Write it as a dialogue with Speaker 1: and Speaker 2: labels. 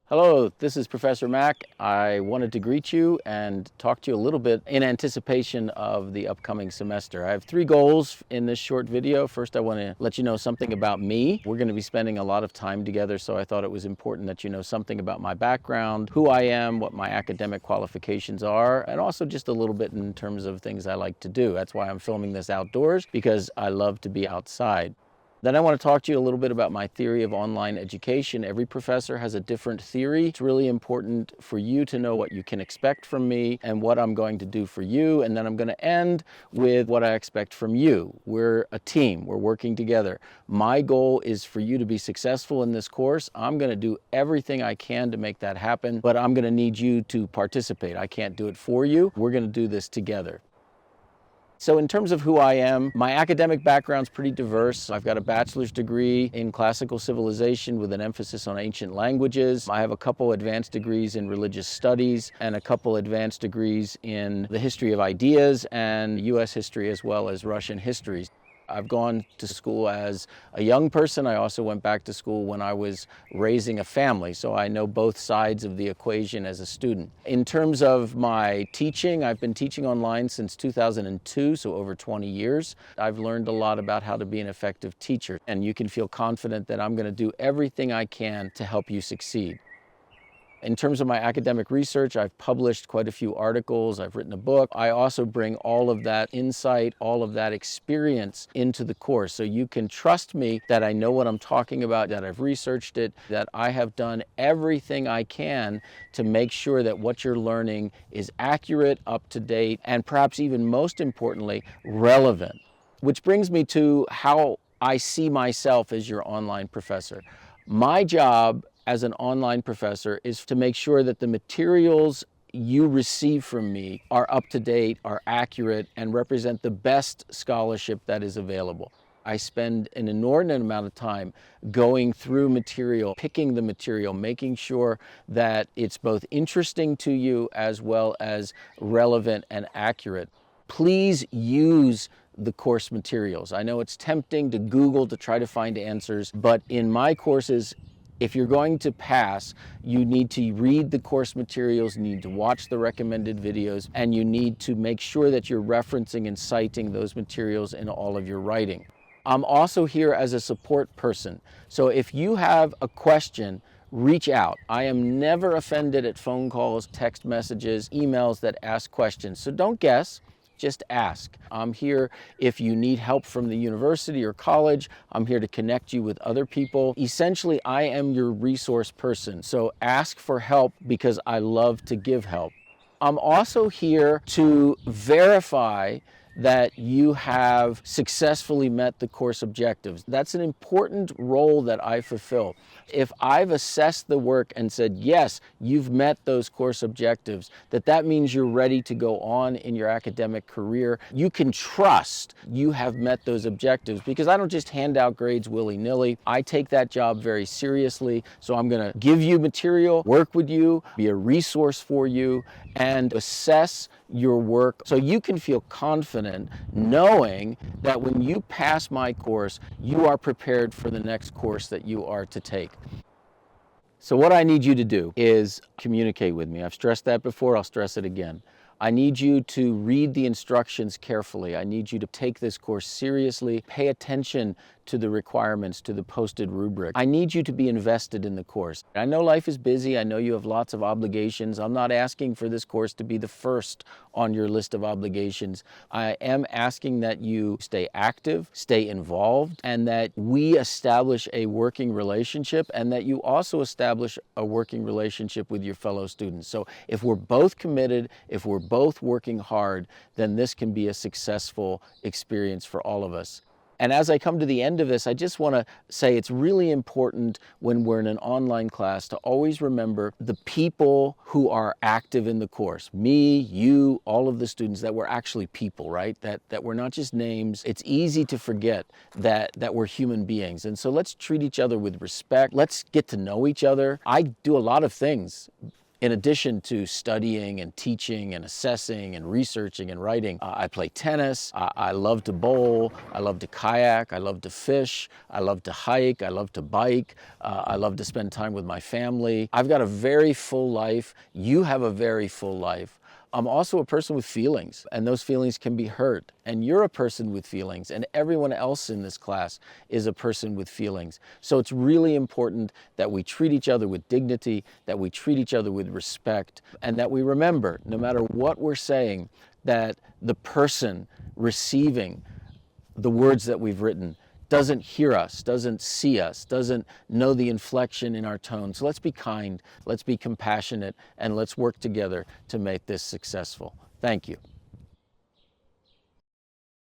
Speaker 1: Hello, this is Professor Mack. I wanted to greet you and talk to you a little bit in anticipation of the upcoming semester. I have three goals in this short video. First, I want to let you know something about me. We're going to be spending a lot of time together, so I thought it was important that you know something about my background, who I am, what my academic qualifications are, and also just a little bit in terms of things I like to do. That's why I'm filming this outdoors, because I love to be outside. Then I want to talk to you a little bit about my theory of online education. Every professor has a different theory. It's really important for you to know what you can expect from me and what I'm going to do for you. And then I'm going to end with what I expect from you. We're a team. We're working together. My goal is for you to be successful in this course. I'm going to do everything I can to make that happen, but I'm going to need you to participate. I can't do it for you. We're going to do this together. So in terms of who I am, my academic background's pretty diverse. I've got a bachelor's degree in classical civilization with an emphasis on ancient languages. I have a couple advanced degrees in religious studies and a couple advanced degrees in the history of ideas and U.S. history as well as Russian history. I've gone to school as a young person. I also went back to school when I was raising a family, so I know both sides of the equation as a student. In terms of my teaching, I've been teaching online since 2002, so over 20 years. I've learned a lot about how to be an effective teacher, and you can feel confident that I'm going to do everything I can to help you succeed. In terms of my academic research, I've published quite a few articles, I've written a book. I also bring all of that insight, all of that experience into the course. So you can trust me that I know what I'm talking about, that I've researched it, that I have done everything I can to make sure that what you're learning is accurate, up to date, and perhaps even most importantly, relevant. Which brings me to how I see myself as your online professor. My job as an online professor is to make sure that the materials you receive from me are up to date, are accurate, and represent the best scholarship that is available. I spend an inordinate amount of time going through material, picking the material, making sure that it's both interesting to you as well as relevant and accurate. Please use the course materials. I know it's tempting to Google to try to find answers, but in my courses, if you're going to pass, you need to read the course materials, you need to watch the recommended videos, and you need to make sure that you're referencing and citing those materials in all of your writing. I'm also here as a support person. So if you have a question, reach out. I am never offended at phone calls, text messages, emails that ask questions. So don't guess. Just ask. I'm here if you need help from the university or college. I'm here to connect you with other people. Essentially, I am your resource person. So ask for help because I love to give help. I'm also here to verify that you have successfully met the course objectives. That's an important role that I fulfill. If I've assessed the work and said, yes, you've met those course objectives, that means you're ready to go on in your academic career. You can trust you have met those objectives because I don't just hand out grades willy-nilly. I take that job very seriously. So I'm going to give you material, work with you, be a resource for you, and assess your work so you can feel confident knowing that when you pass my course, you are prepared for the next course that you are to take. So what I need you to do is communicate with me. I've stressed that before, I'll stress it again. I need you to read the instructions carefully. I need you to take this course seriously, pay attention to the requirements, to the posted rubric. I need you to be invested in the course. I know life is busy. I know you have lots of obligations. I'm not asking for this course to be the first on your list of obligations. I am asking that you stay active, stay involved, and that we establish a working relationship and that you also establish a working relationship with your fellow students. So if we're both committed, if we're both working hard, then this can be a successful experience for all of us. And as I come to the end of this, I just want to say it's really important when we're in an online class to always remember the people who are active in the course. Me, you, all of the students, that we're actually people, right? That we're not just names. It's easy to forget that we're human beings. And so let's treat each other with respect. Let's get to know each other. I do a lot of things In addition to studying and teaching and assessing and researching and writing, I play tennis, I love to bowl, I love to kayak, I love to fish, I love to hike, I love to bike, I love to spend time with my family. I've got a very full life. You have a very full life. I'm also a person with feelings, and those feelings can be hurt. And you're a person with feelings, and everyone else in this class is a person with feelings. So it's really important that we treat each other with dignity, that we treat each other with respect, and that we remember, no matter what we're saying, that the person receiving the words that we've written doesn't hear us, doesn't see us, doesn't know the inflection in our tone. So let's be kind, let's be compassionate, and let's work together to make this successful. Thank you.